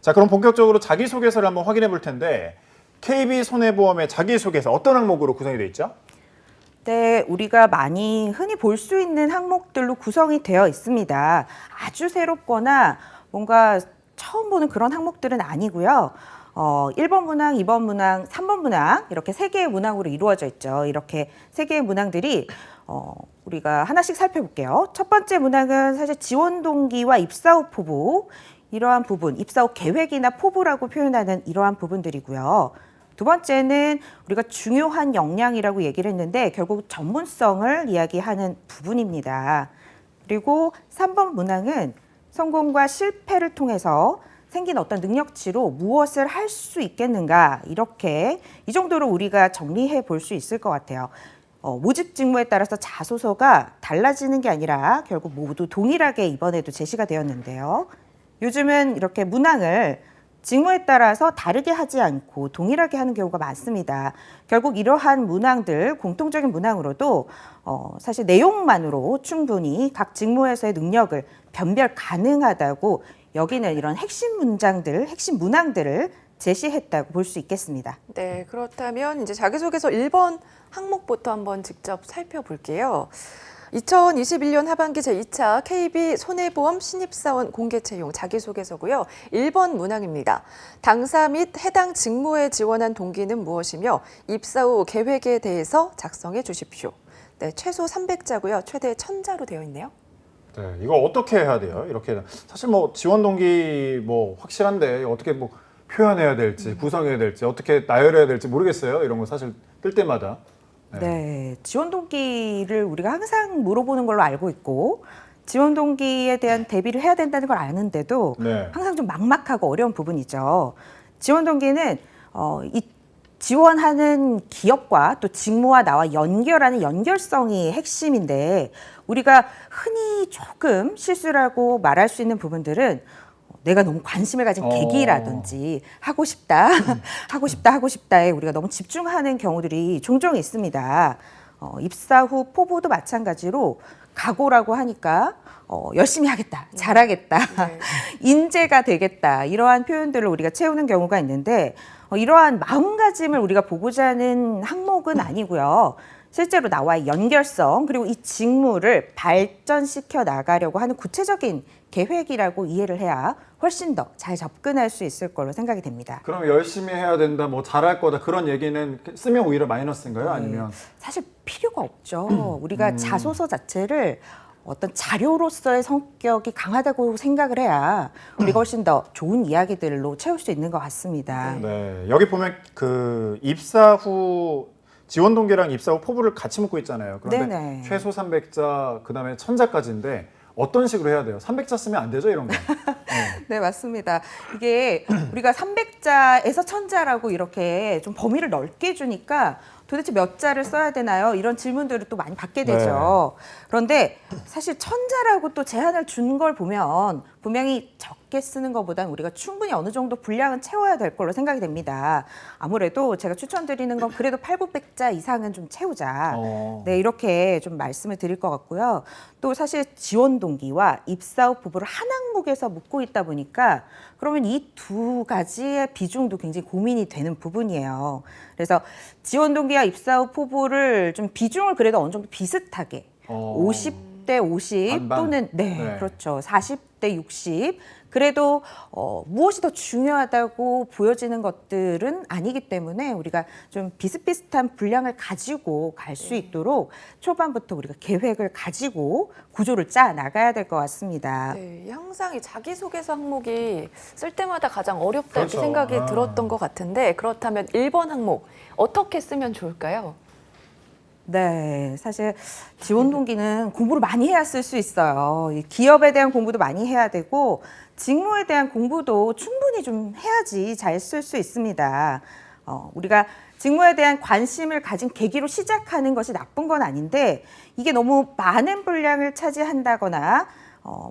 자, 그럼 본격적으로 자기소개서를 한번 확인해 볼 텐데 KB손해보험의 자기소개서 어떤 항목으로 구성이 되어 있죠? 네, 우리가 많이 흔히 볼 수 있는 항목들로 구성이 되어 있습니다. 아주 새롭거나 뭔가 처음 보는 그런 항목들은 아니고요. 1번 문항, 2번 문항, 3번 문항 이렇게 세 개의 문항으로 이루어져 있죠. 이렇게 세 개의 문항들이 우리가 하나씩 살펴볼게요. 첫 번째 문항은 사실 지원 동기와 입사 후 포부, 이러한 부분, 입사 후 계획이나 포부라고 표현하는 이러한 부분들이고요. 두 번째는 우리가 중요한 역량이라고 얘기를 했는데 결국 전문성을 이야기하는 부분입니다. 그리고 3번 문항은 성공과 실패를 통해서 생긴 어떤 능력치로 무엇을 할 수 있겠는가, 이렇게 이 정도로 우리가 정리해 볼 수 있을 것 같아요. 모집 직무에 따라서 자소서가 달라지는 게 아니라 결국 모두 동일하게 이번에도 제시가 되었는데요. 요즘은 이렇게 문항을 직무에 따라서 다르게 하지 않고 동일하게 하는 경우가 많습니다. 결국 이러한 문항들, 공통적인 문항으로도 사실 내용만으로 충분히 각 직무에서의 능력을 변별 가능하다고 여기는 이런 핵심 문장들, 핵심 문항들을 제시했다고 볼 수 있겠습니다. 네, 그렇다면 이제 자기소개서 1번 항목부터 한번 직접 살펴볼게요. 2021년 하반기 제2차 KB 손해보험 신입사원 공개채용 자기소개서고요. 1번 문항입니다. 당사 및 해당 직무에 지원한 동기는 무엇이며 입사 후 계획에 대해서 작성해 주십시오. 네, 최소 300자고요. 최대 1000자로 되어 있네요. 네, 이거 어떻게 해야 돼요? 이렇게 사실 뭐 지원 동기 뭐 확실한데 어떻게 뭐 표현해야 될지, 구성해야 될지, 어떻게 나열해야 될지 모르겠어요. 이런 거 사실 뜰 때마다. 네, 지원 동기를 우리가 항상 물어보는 걸로 알고 있고 지원 동기에 대한 대비를 해야 된다는 걸 아는데도 네. 항상 좀 막막하고 어려운 부분이죠. 지원 동기는 이 지원하는 기업과 또 직무와 나와 연결하는 연결성이 핵심인데 우리가 흔히 조금 실수를 하고 말할 수 있는 부분들은 내가 너무 관심을 가진 계기라든지 하고 싶다, 하고 싶다에 우리가 너무 집중하는 경우들이 종종 있습니다. 입사 후 포부도 마찬가지로 각오라고 하니까 열심히 하겠다, 잘하겠다, 네. 인재가 되겠다, 이러한 표현들을 우리가 채우는 경우가 있는데 이러한 마음가짐을 우리가 보고자 하는 항목은 아니고요. 실제로 나와의 연결성 그리고 이 직무를 발전시켜 나가려고 하는 구체적인 계획이라고 이해를 해야 훨씬 더 잘 접근할 수 있을 걸로 생각이 됩니다. 그럼 열심히 해야 된다, 뭐 잘할 거다 그런 얘기는 쓰면 오히려 마이너스인가요? 아니면 사실 필요가 없죠. 우리가 자소서 자체를 어떤 자료로서의 성격이 강하다고 생각을 해야 우리가 훨씬 더 좋은 이야기들로 채울 수 있는 것 같습니다. 네, 여기 보면 그 입사 후 지원 동기랑 입사 후 포부를 같이 묶고 있잖아요. 그런데 네네. 최소 300자, 그다음에 1000자까지인데 어떤 식으로 해야 돼요? 300자 쓰면 안 되죠, 이런 거. 네, 맞습니다. 이게 우리가 300자에서 1000자라고 이렇게 좀 범위를 넓게 주니까 도대체 몇 자를 써야 되나요? 이런 질문들을 또 많이 받게 되죠. 그런데 사실 1000자라고 또 제한을 준 걸 보면 분명히 적게 쓰는 것보다는 우리가 충분히 어느 정도 분량은 채워야 될 걸로 생각이 됩니다. 아무래도 제가 추천드리는 건 그래도 8,900자 이상은 좀 채우자. 네, 이렇게 좀 말씀을 드릴 것 같고요. 또 사실 지원 동기와 입사 후 포부를 한 항목에서 묶고 있다 보니까 그러면 이 두 가지의 비중도 굉장히 고민이 되는 부분이에요. 그래서 지원 동기와 입사 후 포부를 좀 비중을 그래도 어느 정도 비슷하게 50대 50 반반. 또는 네. 그렇죠. 40대 60 그래도 무엇이 더 중요하다고 보여지는 것들은 아니기 때문에 우리가 좀 비슷비슷한 분량을 가지고 갈 수 있도록 초반부터 우리가 계획을 가지고 구조를 짜 나가야 될 것 같습니다. 네, 항상 이 자기소개서 항목이 쓸 때마다 가장 어렵다 그렇죠. 이렇게 생각이 들었던 것 같은데 그렇다면 1번 항목 어떻게 쓰면 좋을까요? 네, 사실 지원 동기는 공부를 많이 해야 쓸 수 있어요. 이 기업에 대한 공부도 많이 해야 되고 직무에 대한 공부도 충분히 좀 해야지 잘 쓸 수 있습니다. 우리가 직무에 대한 관심을 가진 계기로 시작하는 것이 나쁜 건 아닌데 이게 너무 많은 분량을 차지한다거나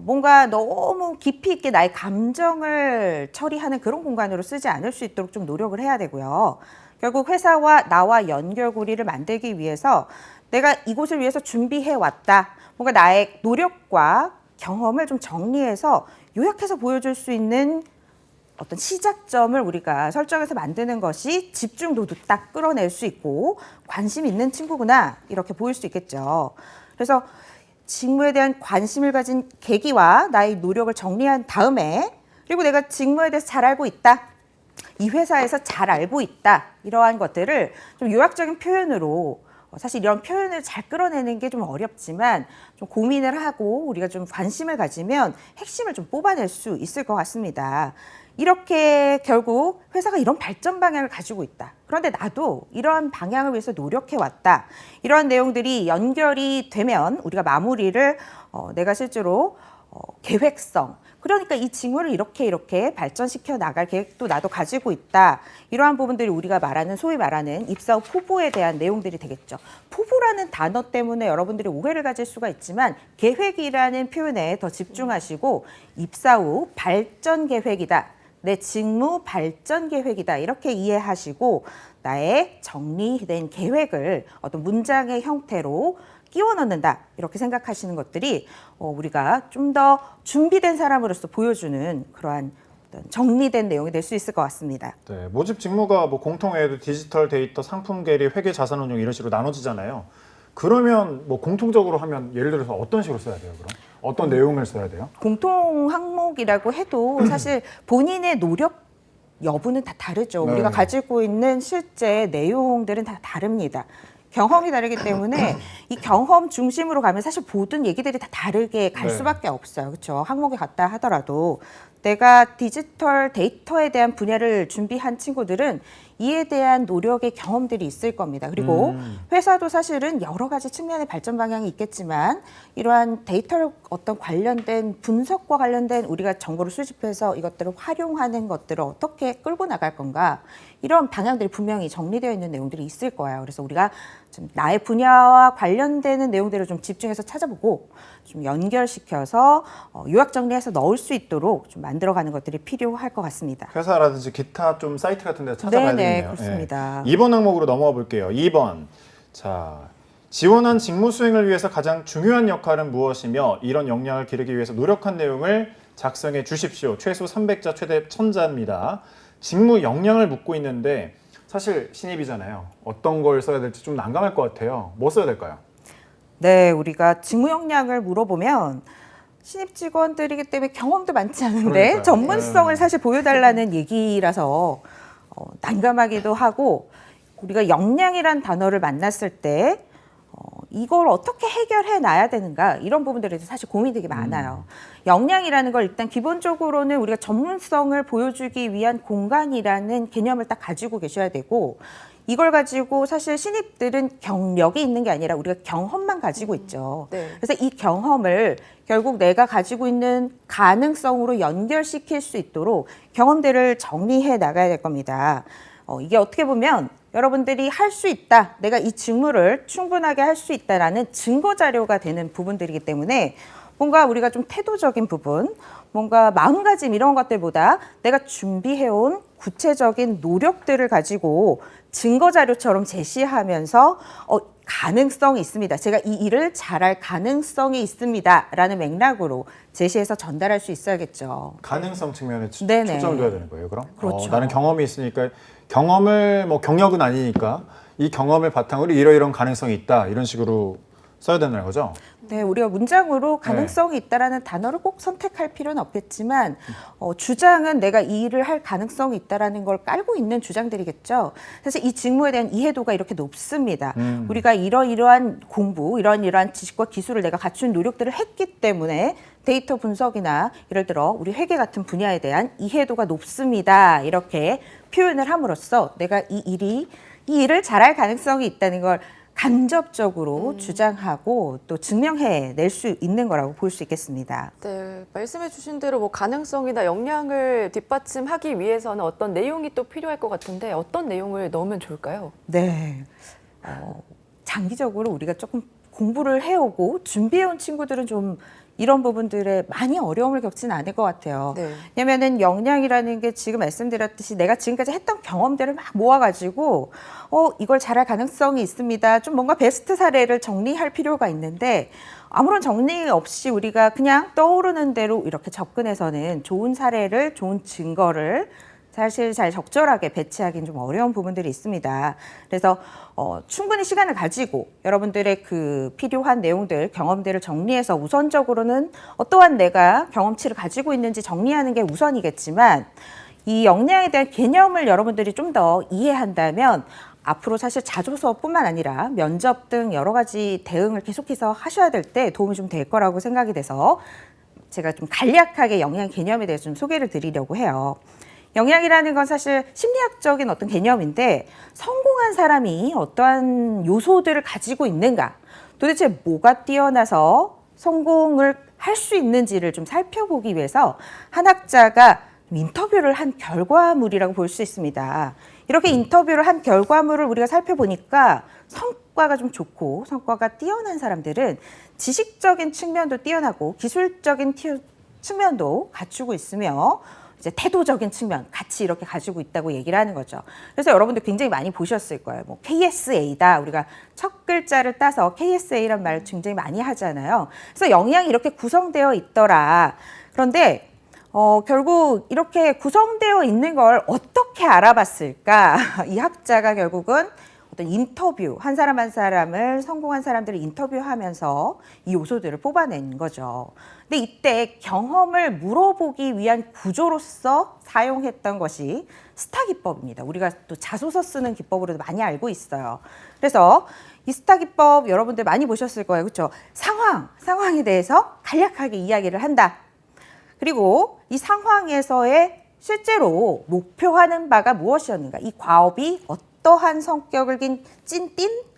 뭔가 너무 깊이 있게 나의 감정을 처리하는 그런 공간으로 쓰지 않을 수 있도록 좀 노력을 해야 되고요. 결국 회사와 나와 연결고리를 만들기 위해서 내가 이곳을 위해서 준비해 왔다. 뭔가 나의 노력과 경험을 좀 정리해서 요약해서 보여줄 수 있는 어떤 시작점을 우리가 설정해서 만드는 것이 집중도도 딱 끌어낼 수 있고 관심 있는 친구구나 이렇게 보일 수 있겠죠. 그래서 직무에 대한 관심을 가진 계기와 나의 노력을 정리한 다음에 그리고 내가 직무에 대해서 잘 알고 있다. 이 회사에서 잘 알고 있다. 이러한 것들을 좀 요약적인 표현으로 사실 이런 표현을 잘 끌어내는 게 좀 어렵지만 좀 고민을 하고 우리가 좀 관심을 가지면 핵심을 좀 뽑아낼 수 있을 것 같습니다. 이렇게 결국 회사가 이런 발전 방향을 가지고 있다. 그런데 나도 이러한 방향을 위해서 노력해 왔다. 이러한 내용들이 연결이 되면 우리가 마무리를 내가 실제로 계획성, 그러니까 이 직무를 이렇게 발전시켜 나갈 계획도 나도 가지고 있다. 이러한 부분들이 우리가 말하는 소위 말하는 입사 후 포부에 대한 내용들이 되겠죠. 포부라는 단어 때문에 여러분들이 오해를 가질 수가 있지만 계획이라는 표현에 더 집중하시고 입사 후 발전 계획이다. 내 직무 발전 계획이다. 이렇게 이해하시고 나의 정리된 계획을 어떤 문장의 형태로 끼워 넣는다 이렇게 생각하시는 것들이 우리가 좀 더 준비된 사람으로서 보여주는 그러한 어떤 정리된 내용이 될 수 있을 것 같습니다. 네, 모집 직무가 뭐 공통외에도 디지털 데이터, 상품 계리, 회계, 자산운용 이런 식으로 나눠지잖아요. 그러면 뭐 공통적으로 하면 예를 들어서 어떤 식으로 써야 돼요? 그럼 어떤 내용을 써야 돼요? 공통 항목이라고 해도 사실 본인의 노력 여부는 다 다르죠. 네. 우리가 가지고 있는 실제 내용들은 다 다릅니다. 경험이 다르기 때문에 이 경험 중심으로 가면 사실 모든 얘기들이 다 다르게 갈 네. 수밖에 없어요. 그렇죠? 항목이 같다 하더라도 내가 디지털 데이터에 대한 분야를 준비한 친구들은 이에 대한 노력의 경험들이 있을 겁니다. 그리고 회사도 사실은 여러 가지 측면의 발전 방향이 있겠지만 이러한 데이터 어떤 관련된 분석과 관련된 우리가 정보를 수집해서 이것들을 활용하는 것들을 어떻게 끌고 나갈 건가 이런 방향들이 분명히 정리되어 있는 내용들이 있을 거예요. 그래서 우리가 좀 나의 분야와 관련되는 내용들을 좀 집중해서 찾아보고 좀 연결시켜서 요약 정리해서 넣을 수 있도록 좀 만들어가는 것들이 필요할 것 같습니다. 회사라든지 기타 좀 사이트 같은 데 찾아봐야 네네, 되겠네요. 그렇습니다. 2번 항목으로 넘어가 볼게요. 2번. 자, 지원한 직무 수행을 위해서 가장 중요한 역할은 무엇이며 이런 역량을 기르기 위해서 노력한 내용을 작성해 주십시오. 최소 300자, 최대 1000자입니다. 직무 역량을 묻고 있는데 사실 신입이잖아요. 어떤 걸 써야 될지 좀 난감할 것 같아요. 뭐 써야 될까요? 네, 우리가 직무 역량을 물어보면 신입 직원들이기 때문에 경험도 많지 않은데 그러니까요. 전문성을 사실 보여달라는 얘기라서 난감하기도 하고 우리가 역량이란 단어를 만났을 때 이걸 어떻게 해결해 놔야 되는가 이런 부분들에 대해서 사실 고민이 되게 많아요. 역량이라는 걸 일단 기본적으로는 우리가 전문성을 보여주기 위한 공간이라는 개념을 딱 가지고 계셔야 되고 이걸 가지고 사실 신입들은 경력이 있는 게 아니라 우리가 경험만 가지고 있죠. 네. 그래서 이 경험을 결국 내가 가지고 있는 가능성으로 연결시킬 수 있도록 경험들을 정리해 나가야 될 겁니다. 이게 어떻게 보면 여러분들이 할 수 있다, 내가 이 직무를 충분하게 할 수 있다라는 증거 자료가 되는 부분들이기 때문에 뭔가 우리가 좀 태도적인 부분, 뭔가 마음가짐 이런 것들보다 내가 준비해온 구체적인 노력들을 가지고 증거 자료처럼 제시하면서 가능성이 있습니다. 제가 이 일을 잘할 가능성이 있습니다라는 맥락으로 제시해서 전달할 수 있어야겠죠. 가능성 측면에 네네. 초점을 둬야 되는 거예요, 그럼? 그렇죠. 나는 경험이 있으니까 경험을 뭐 경력은 아니니까 이 경험을 바탕으로 이러이러한 가능성이 있다 이런 식으로 써야 되는 거죠? 네, 우리가 문장으로 가능성이 있다라는 단어를 꼭 선택할 필요는 없겠지만 주장은 내가 이 일을 할 가능성이 있다라는 걸 깔고 있는 주장들이겠죠. 사실 이 직무에 대한 이해도가 이렇게 높습니다. 우리가 이러이러한 공부, 이러이러한 지식과 기술을 내가 갖춘 노력들을 했기 때문에 데이터 분석이나 예를 들어 우리 회계 같은 분야에 대한 이해도가 높습니다. 이렇게 표현을 함으로써 내가 이 일을 잘할 가능성이 있다는 걸 간접적으로 주장하고 또 증명해 낼 수 있는 거라고 볼 수 있겠습니다. 네, 말씀해 주신 대로 뭐 가능성이나 역량을 뒷받침하기 위해서는 어떤 내용이 또 필요할 것 같은데 어떤 내용을 넣으면 좋을까요? 네. 장기적으로 우리가 조금 공부를 해오고 준비해온 친구들은 좀 이런 부분들에 많이 어려움을 겪지는 않을 것 같아요. 네. 왜냐면은 역량이라는 게 지금 말씀드렸듯이 내가 지금까지 했던 경험들을 막 모아가지고 이걸 잘할 가능성이 있습니다. 좀 뭔가 베스트 사례를 정리할 필요가 있는데 아무런 정리 없이 우리가 그냥 떠오르는 대로 이렇게 접근해서는 좋은 사례를, 좋은 증거를 사실 잘 적절하게 배치하기는 좀 어려운 부분들이 있습니다. 그래서 충분히 시간을 가지고 여러분들의 그 필요한 내용들, 경험들을 정리해서 우선적으로는 어떠한 내가 경험치를 가지고 있는지 정리하는 게 우선이겠지만 이 역량에 대한 개념을 여러분들이 좀 더 이해한다면 앞으로 사실 자소서뿐만 아니라 면접 등 여러 가지 대응을 계속해서 하셔야 될 때 도움이 좀 될 거라고 생각이 돼서 제가 좀 간략하게 역량 개념에 대해서 좀 소개를 드리려고 해요. 역량이라는 건 사실 심리학적인 어떤 개념인데 성공한 사람이 어떠한 요소들을 가지고 있는가, 도대체 뭐가 뛰어나서 성공을 할 수 있는지를 좀 살펴보기 위해서 한 학자가 인터뷰를 한 결과물이라고 볼 수 있습니다. 이렇게 인터뷰를 한 결과물을 우리가 살펴보니까 성과가 좀 좋고 성과가 뛰어난 사람들은 지식적인 측면도 뛰어나고 기술적인 측면도 갖추고 있으며 이제 태도적인 측면 같이 이렇게 가지고 있다고 얘기를 하는 거죠. 그래서 여러분들 굉장히 많이 보셨을 거예요. 뭐 KSA다. 우리가 첫 글자를 따서 KSA란 말을 굉장히 많이 하잖아요. 그래서 역량이 이렇게 구성되어 있더라. 그런데 결국 이렇게 구성되어 있는 걸 어떻게 알아봤을까? 이 학자가 결국은 어떤 인터뷰, 한 사람 한 사람을 성공한 사람들을 인터뷰하면서 이 요소들을 뽑아낸 거죠. 근데 이때 경험을 물어보기 위한 구조로서 사용했던 것이 스타 기법입니다. 우리가 또 자소서 쓰는 기법으로도 많이 알고 있어요. 그래서 이 스타 기법 여러분들 많이 보셨을 거예요. 그렇죠? 상황에 대해서 간략하게 이야기를 한다. 그리고 이 상황에서의 실제로 목표하는 바가 무엇이었는가, 이 과업이 어떠한 성격을 띤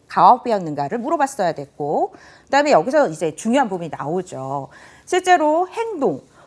과업이었는가를 물어봤어야 됐고, 그다음에 여기서 이제 중요한 부분이 나오죠. 실제로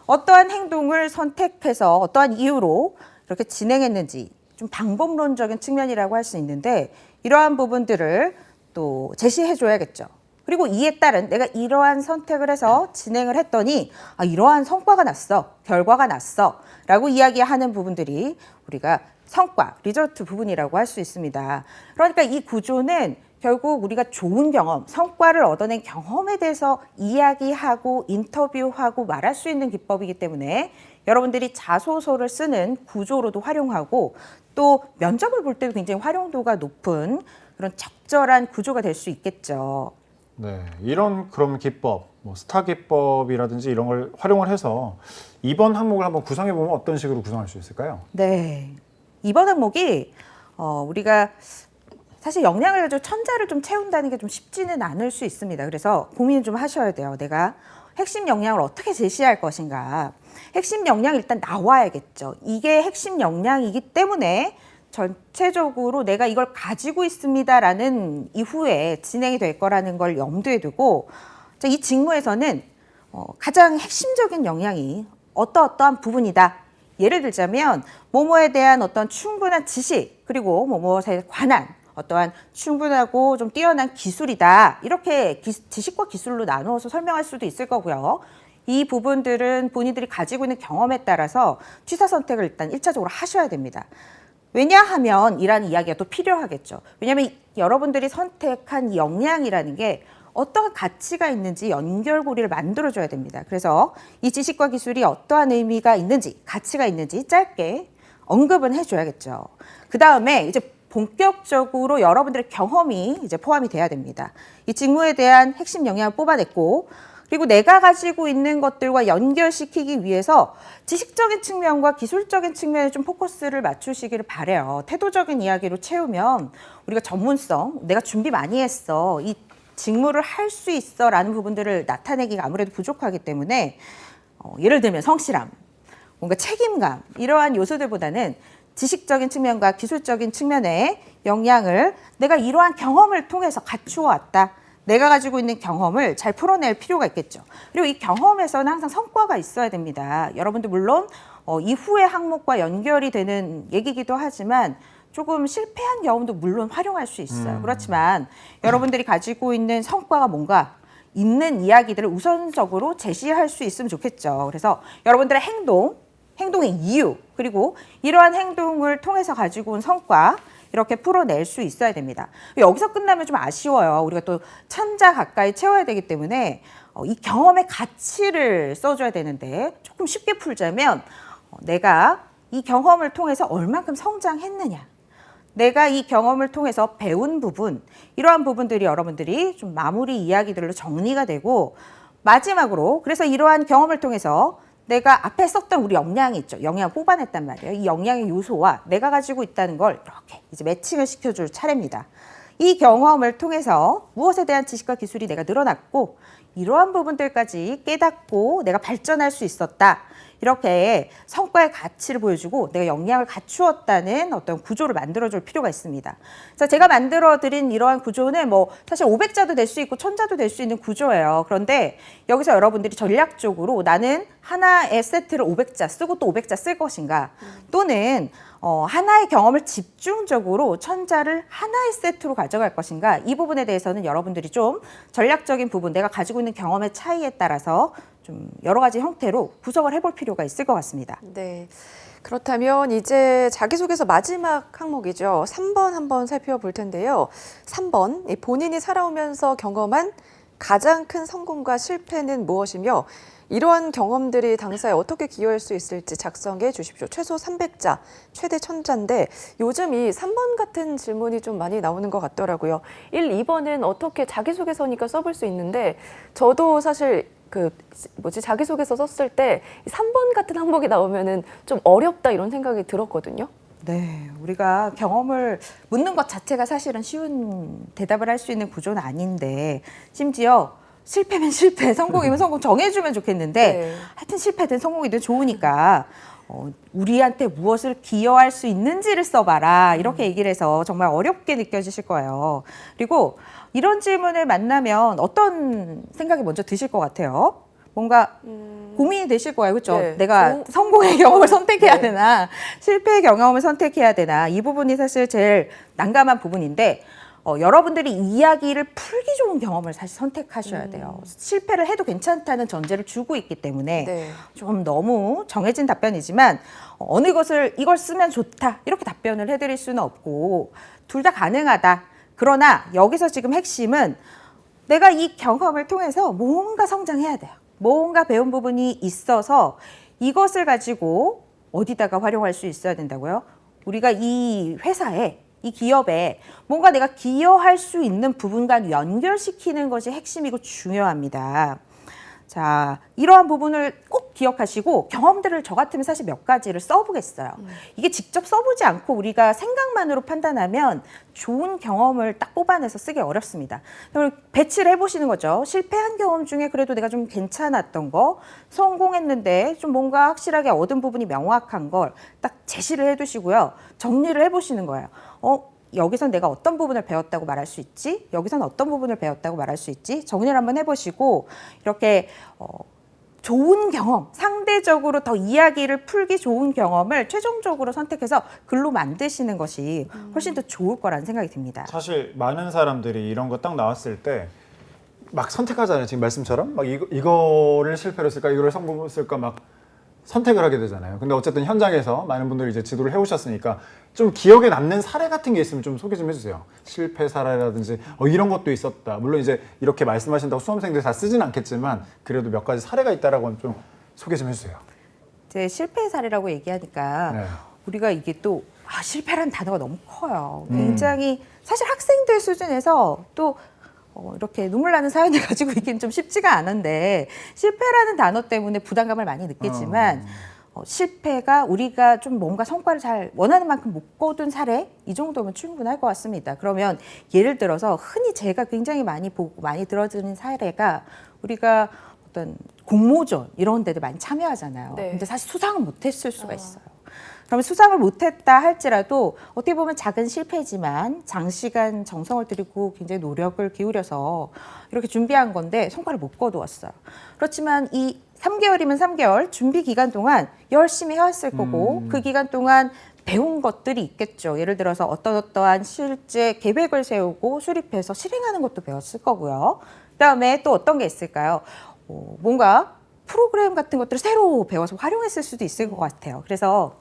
어떠한 행동을 선택해서 어떠한 이유로 이렇게 진행했는지 좀 방법론적인 측면이라고 할 수 있는데 이러한 부분들을 또 제시해 줘야겠죠. 그리고 이에 따른 내가 이러한 선택을 해서 진행을 했더니 이러한 성과가 났어, 결과가 났어 라고 이야기하는 부분들이 우리가 성과, 리저트 부분이라고 할 수 있습니다. 그러니까 이 구조는 결국 우리가 좋은 경험, 성과를 얻어낸 경험에 대해서 이야기하고 인터뷰하고 말할 수 있는 기법이기 때문에 여러분들이 자소서를 쓰는 구조로도 활용하고 또 면접을 볼 때도 굉장히 활용도가 높은 그런 적절한 구조가 될 수 있겠죠. 네, 이런 그럼 기법, 뭐 스타 기법이라든지 이런 걸 활용을 해서 이번 항목을 한번 구성해 보면 어떤 식으로 구성할 수 있을까요? 네, 이번 항목이 우리가 사실 역량을 가지고 천자를 좀 채운다는 게 좀 쉽지는 않을 수 있습니다. 그래서 고민을 좀 하셔야 돼요. 내가 핵심 역량을 어떻게 제시할 것인가. 핵심 역량이 일단 나와야겠죠. 이게 핵심 역량이기 때문에 전체적으로 내가 이걸 가지고 있습니다라는 이후에 진행이 될 거라는 걸 염두에 두고 이 직무에서는 가장 핵심적인 역량이 어떠한 부분이다. 예를 들자면 뭐뭐에 대한 어떤 충분한 지식 그리고 뭐뭐에 관한 어떠한 충분하고 좀 뛰어난 기술이다. 이렇게 지식과 기술로 나누어서 설명할 수도 있을 거고요. 이 부분들은 본인들이 가지고 있는 경험에 따라서 취사 선택을 일단 1차적으로 하셔야 됩니다. 왜냐하면 이라는 이야기가 또 필요하겠죠. 왜냐하면 여러분들이 선택한 역량이라는 게 어떠한 가치가 있는지 연결고리를 만들어줘야 됩니다. 그래서 이 지식과 기술이 어떠한 의미가 있는지, 가치가 있는지 짧게 언급은 해줘야겠죠. 그 다음에 이제 본격적으로 여러분들의 경험이 이제 포함이 돼야 됩니다. 이 직무에 대한 핵심 역량을 뽑아냈고, 그리고 내가 가지고 있는 것들과 연결시키기 위해서 지식적인 측면과 기술적인 측면에 좀 포커스를 맞추시기를 바라요. 태도적인 이야기로 채우면 우리가 전문성, 내가 준비 많이 했어, 이 직무를 할 수 있어 라는 부분들을 나타내기가 아무래도 부족하기 때문에 예를 들면 성실함, 뭔가 책임감 이러한 요소들보다는 지식적인 측면과 기술적인 측면의 역량을 내가 이러한 경험을 통해서 갖추어 왔다. 내가 가지고 있는 경험을 잘 풀어낼 필요가 있겠죠. 그리고 이 경험에서는 항상 성과가 있어야 됩니다. 여러분들 물론 이후의 항목과 연결이 되는 얘기이기도 하지만 조금 실패한 경험도 물론 활용할 수 있어요. 그렇지만 여러분들이 가지고 있는 성과가 뭔가 있는 이야기들을 우선적으로 제시할 수 있으면 좋겠죠. 그래서 여러분들의 행동의 이유, 그리고 이러한 행동을 통해서 가지고 온 성과 이렇게 풀어낼 수 있어야 됩니다. 여기서 끝나면 좀 아쉬워요. 우리가 또 천자 가까이 채워야 되기 때문에 이 경험의 가치를 써줘야 되는데 조금 쉽게 풀자면 내가 이 경험을 통해서 얼만큼 성장했느냐. 내가 이 경험을 통해서 배운 부분, 이러한 부분들이 여러분들이 좀 마무리 이야기들로 정리가 되고 마지막으로 그래서 이러한 경험을 통해서 내가 앞에 썼던 우리 역량이 있죠. 역량 뽑아냈단 말이에요. 이 역량의 요소와 내가 가지고 있다는 걸 이렇게 이제 매칭을 시켜줄 차례입니다. 이 경험을 통해서 무엇에 대한 지식과 기술이 내가 늘어났고 이러한 부분들까지 깨닫고 내가 발전할 수 있었다. 이렇게 성과의 가치를 보여주고 내가 역량을 갖추었다는 어떤 구조를 만들어줄 필요가 있습니다. 자, 제가 만들어드린 이러한 구조는 뭐 사실 500자도 될 수 있고 1000자도 될 수 있는 구조예요. 그런데 여기서 여러분들이 전략적으로 나는 하나의 세트를 500자 쓰고 또 500자 쓸 것인가 또는 하나의 경험을 집중적으로 1000자를 하나의 세트로 가져갈 것인가 이 부분에 대해서는 여러분들이 좀 전략적인 부분 내가 가지고 있는 경험의 차이에 따라서 좀 여러 가지 형태로 구성을 해볼 필요가 있을 것 같습니다. 네. 그렇다면 이제 자기소개서 마지막 항목이죠. 3번 한번 살펴볼 텐데요. 3번, 본인이 살아오면서 경험한 가장 큰 성공과 실패는 무엇이며 이러한 경험들이 당사에 어떻게 기여할 수 있을지 작성해 주십시오. 최소 300자, 최대 1000자인데 요즘 이 3번 같은 질문이 좀 많이 나오는 것 같더라고요. 1, 2번은 어떻게 자기소개서니까 써볼 수 있는데 저도 사실 자기소개서 썼을 때 3번 같은 항목이 나오면은 좀 어렵다 이런 생각이 들었거든요. 네, 우리가 경험을 묻는 것 자체가 사실은 쉬운 대답을 할 수 있는 구조는 아닌데 심지어 실패면 실패, 성공이면 성공 정해주면 좋겠는데 네. 하여튼 실패든 성공이든 좋으니까 우리한테 무엇을 기여할 수 있는지를 써봐라 이렇게 얘기를 해서 정말 어렵게 느껴지실 거예요. 그리고 이런 질문을 만나면 어떤 생각이 먼저 드실 것 같아요? 뭔가 고민이 되실 거예요. 그렇죠? 네. 내가 성공의 경험을 선택해야 네. 되나 실패의 경험을 선택해야 되나 이 부분이 사실 제일 난감한 부분인데 여러분들이 이야기를 풀기 좋은 경험을 사실 선택하셔야 돼요. 실패를 해도 괜찮다는 전제를 주고 있기 때문에 네. 좀 너무 정해진 답변이지만 어느 것을 이걸 쓰면 좋다 이렇게 답변을 해드릴 수는 없고 둘 다 가능하다. 그러나 여기서 지금 핵심은 내가 이 경험을 통해서 뭔가 성장해야 돼요. 뭔가 배운 부분이 있어서 이것을 가지고 어디다가 활용할 수 있어야 된다고요? 우리가 이 회사에 이 기업에 뭔가 내가 기여할 수 있는 부분과 연결시키는 것이 핵심이고 중요합니다. 자, 이러한 부분을 꼭 기억하시고 경험들을 저 같으면 사실 몇 가지를 써보겠어요. 이게 직접 써보지 않고 우리가 생각만으로 판단하면 좋은 경험을 딱 뽑아내서 쓰기 어렵습니다. 그럼 배치를 해보시는 거죠. 실패한 경험 중에 그래도 내가 좀 괜찮았던 거, 성공했는데 좀 뭔가 확실하게 얻은 부분이 명확한 걸 딱 제시를 해두시고요. 정리를 해보시는 거예요. 여기선 내가 어떤 부분을 배웠다고 말할 수 있지? 여기선 어떤 부분을 배웠다고 말할 수 있지? 정리를 한번 해보시고 이렇게 좋은 경험, 상대적으로 더 이야기를 풀기 좋은 경험을 최종적으로 선택해서 글로 만드시는 것이 훨씬 더 좋을 거라는 생각이 듭니다. 사실 많은 사람들이 이런 거 딱 나왔을 때 막 선택하잖아요. 지금 말씀처럼 막 이거를 실패로 쓸까 이거를 성공으로 쓸까 막 선택을 하게 되잖아요. 근데 어쨌든 현장에서 많은 분들이 이제 지도를 해오셨으니까 좀 기억에 남는 사례 같은 게 있으면 좀 소개 좀 해주세요. 실패 사례라든지 이런 것도 있었다. 물론 이제 이렇게 말씀하신다고 수험생들이 다 쓰진 않겠지만 그래도 몇 가지 사례가 있다라고 하면 좀 소개 좀 해주세요. 제 실패 사례라고 얘기하니까 네. 우리가 이게 또 실패라는 단어가 너무 커요. 굉장히 사실 학생들 수준에서 또 이렇게 눈물 나는 사연을 가지고 있기는 좀 쉽지가 않은데 실패라는 단어 때문에 부담감을 많이 느끼지만 실패가 우리가 좀 뭔가 성과를 잘 원하는 만큼 못 거둔 사례 이 정도면 충분할 것 같습니다. 그러면 예를 들어서 흔히 제가 굉장히 많이 보고 많이 들어주는 사례가 우리가 어떤 공모전 이런 데도 많이 참여하잖아요. 네. 근데 사실 수상은 못했을 수가 있어요. 그러면 수상을 못했다 할지라도 어떻게 보면 작은 실패지만 장시간 정성을 들이고 굉장히 노력을 기울여서 이렇게 준비한 건데 성과를 못 거두었어요. 그렇지만 이 3개월이면 3개월 준비 기간 동안 열심히 해왔을 거고 그 기간 동안 배운 것들이 있겠죠. 예를 들어서 어떠한 실제 계획을 세우고 수립해서 실행하는 것도 배웠을 거고요. 그다음에 또 어떤 게 있을까요? 뭔가 프로그램 같은 것들을 새로 배워서 활용했을 수도 있을 것 같아요. 그래서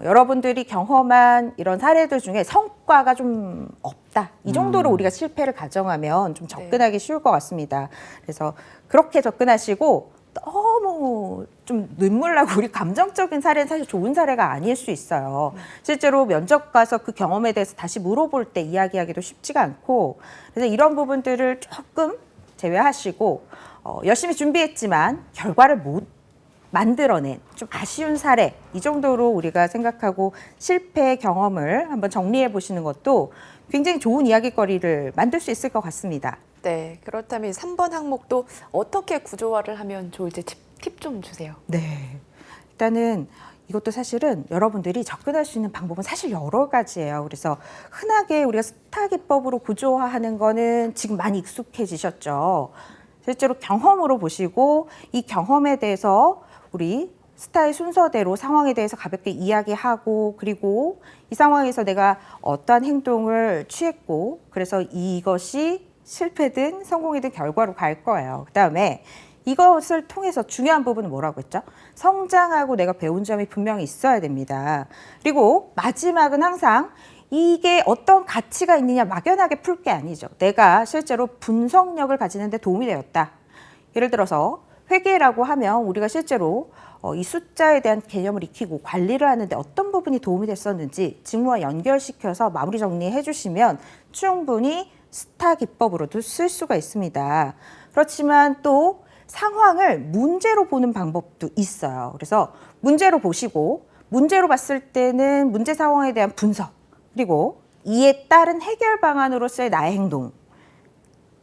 여러분들이 경험한 이런 사례들 중에 성과가 좀 없다. 이 정도로 우리가 실패를 가정하면 좀 네. 접근하기 쉬울 것 같습니다. 그래서 그렇게 접근하시고 너무 좀 눈물 나고 우리 감정적인 사례는 사실 좋은 사례가 아닐 수 있어요. 실제로 면접 가서 그 경험에 대해서 다시 물어볼 때 이야기하기도 쉽지가 않고 그래서 이런 부분들을 조금 제외하시고 열심히 준비했지만 결과를 못 만들어낸 좀 아쉬운 사례 이 정도로 우리가 생각하고 실패 경험을 한번 정리해 보시는 것도 굉장히 좋은 이야기거리를 만들 수 있을 것 같습니다. 네, 그렇다면 3번 항목도 어떻게 구조화를 하면 좋을지 팁 좀 주세요. 네. 일단은 이것도 사실은 여러분들이 접근할 수 있는 방법은 사실 여러 가지예요. 그래서 흔하게 우리가 스타 기법으로 구조화하는 거는 지금 많이 익숙해지셨죠. 실제로 경험으로 보시고 이 경험에 대해서 우리 스타의 순서대로 상황에 대해서 가볍게 이야기하고 그리고 이 상황에서 내가 어떠한 행동을 취했고 그래서 이것이 실패든 성공이든 결과로 갈 거예요. 그다음에 이것을 통해서 중요한 부분은 뭐라고 했죠? 성장하고 내가 배운 점이 분명히 있어야 됩니다. 그리고 마지막은 항상 이게 어떤 가치가 있느냐 막연하게 풀 게 아니죠. 내가 실제로 분석력을 가지는 데 도움이 되었다. 예를 들어서 회계라고 하면 우리가 실제로 이 숫자에 대한 개념을 익히고 관리를 하는데 어떤 부분이 도움이 됐었는지 직무와 연결시켜서 마무리 정리해 주시면 충분히 스타 기법으로도 쓸 수가 있습니다. 그렇지만 또 상황을 문제로 보는 방법도 있어요. 그래서 문제로 보시고 문제로 봤을 때는 문제 상황에 대한 분석 그리고 이에 따른 해결 방안으로서의 나의 행동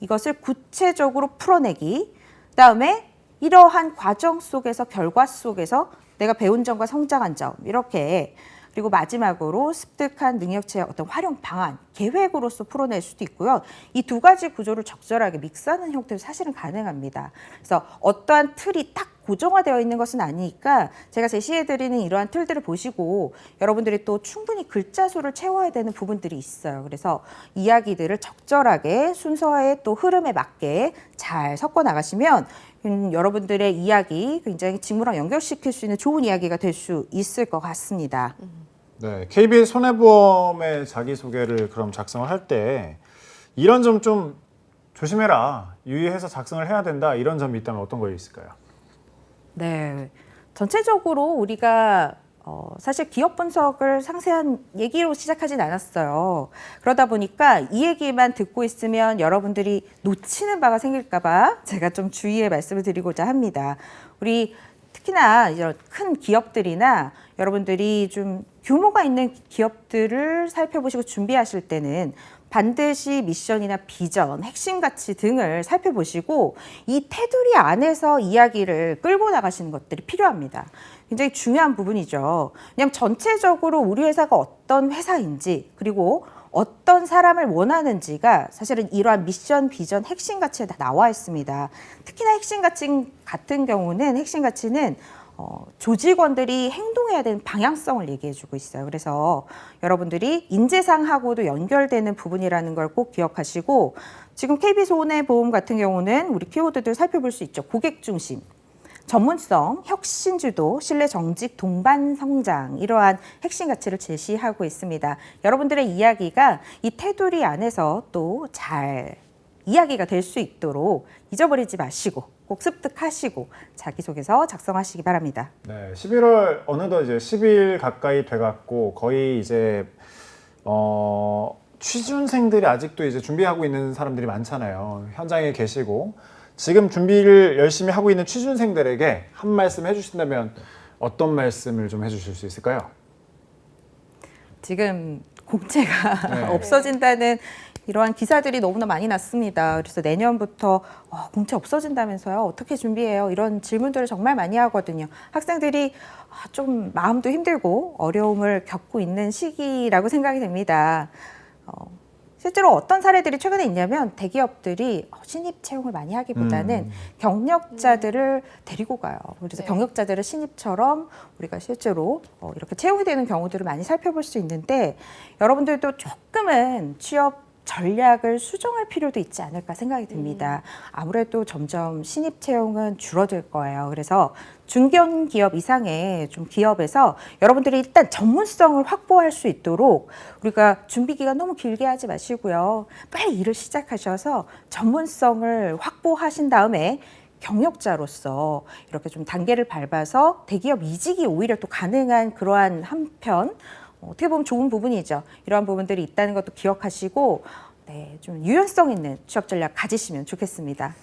이것을 구체적으로 풀어내기 그다음에 이러한 과정 속에서 결과 속에서 내가 배운 점과 성장한 점 이렇게 그리고 마지막으로 습득한 능력치의 어떤 활용 방안, 계획으로서 풀어낼 수도 있고요. 이 두 가지 구조를 적절하게 믹스하는 형태도 사실은 가능합니다. 그래서 어떠한 틀이 딱 고정화되어 있는 것은 아니니까 제가 제시해드리는 이러한 틀들을 보시고 여러분들이 또 충분히 글자 수를 채워야 되는 부분들이 있어요. 그래서 이야기들을 적절하게 순서의 또 흐름에 맞게 잘 섞어 나가시면 여러분들의 이야기 굉장히 직무랑 연결시킬 수 있는 좋은 이야기가 될 수 있을 것 같습니다. 네, KB 손해보험의 자기소개를 그럼 작성을 할 때 이런 점 좀 조심해라, 유의해서 작성을 해야 된다 이런 점이 있다면 어떤 거 있을까요? 네, 전체적으로 우리가 사실 기업 분석을 상세한 얘기로 시작하진 않았어요. 그러다 보니까 이 얘기만 듣고 있으면 여러분들이 놓치는 바가 생길까 봐 제가 좀 주의의 말씀을 드리고자 합니다. 우리 특히나 이런 큰 기업들이나 여러분들이 좀 규모가 있는 기업들을 살펴보시고 준비하실 때는 반드시 미션이나 비전, 핵심 가치 등을 살펴보시고 이 테두리 안에서 이야기를 끌고 나가시는 것들이 필요합니다. 굉장히 중요한 부분이죠. 그냥 전체적으로 우리 회사가 어떤 회사인지 그리고 어떤 사람을 원하는지가 사실은 이러한 미션, 비전, 핵심 가치에 다 나와 있습니다. 특히나 핵심 가치 같은 경우는 핵심 가치는 조직원들이 행동해야 되는 방향성을 얘기해주고 있어요. 그래서 여러분들이 인재상하고도 연결되는 부분이라는 걸 꼭 기억하시고 지금 KB손해보험 같은 경우는 우리 키워드들 살펴볼 수 있죠. 고객 중심, 전문성, 혁신주도, 신뢰 정직, 동반 성장 이러한 핵심 가치를 제시하고 있습니다. 여러분들의 이야기가 이 테두리 안에서 또 잘 이야기가 될 수 있도록 잊어버리지 마시고 꼭 습득하시고 자기소개서 작성하시기 바랍니다. 네, 11월 어느덧 이제 10일 가까이 돼갖고 거의 이제 취준생들이 아직도 이제 준비하고 있는 사람들이 많잖아요. 현장에 계시고 지금 준비를 열심히 하고 있는 취준생들에게 한 말씀 해주신다면 어떤 말씀을 좀 해주실 수 있을까요? 지금 공채가 네. 없어진다는 이러한 기사들이 너무나 많이 났습니다. 그래서 내년부터 공채 없어진다면서요? 어떻게 준비해요? 이런 질문들을 정말 많이 하거든요. 학생들이 좀 마음도 힘들고 어려움을 겪고 있는 시기라고 생각이 됩니다. 실제로 어떤 사례들이 최근에 있냐면 대기업들이 신입 채용을 많이 하기보다는 경력자들을 데리고 가요. 그래서 네. 경력자들을 신입처럼 우리가 실제로 이렇게 채용이 되는 경우들을 많이 살펴볼 수 있는데 여러분들도 조금은 취업 전략을 수정할 필요도 있지 않을까 생각이 듭니다. 아무래도 점점 신입 채용은 줄어들 거예요. 그래서 중견기업 이상의 좀 기업에서 여러분들이 일단 전문성을 확보할 수 있도록 우리가 준비 기간 너무 길게 하지 마시고요. 빨리 일을 시작하셔서 전문성을 확보하신 다음에 경력자로서 이렇게 좀 단계를 밟아서 대기업 이직이 오히려 또 가능한 그러한 한편 어떻게 보면 좋은 부분이죠. 이러한 부분들이 있다는 것도 기억하시고 네, 좀 유연성 있는 취업 전략 가지시면 좋겠습니다.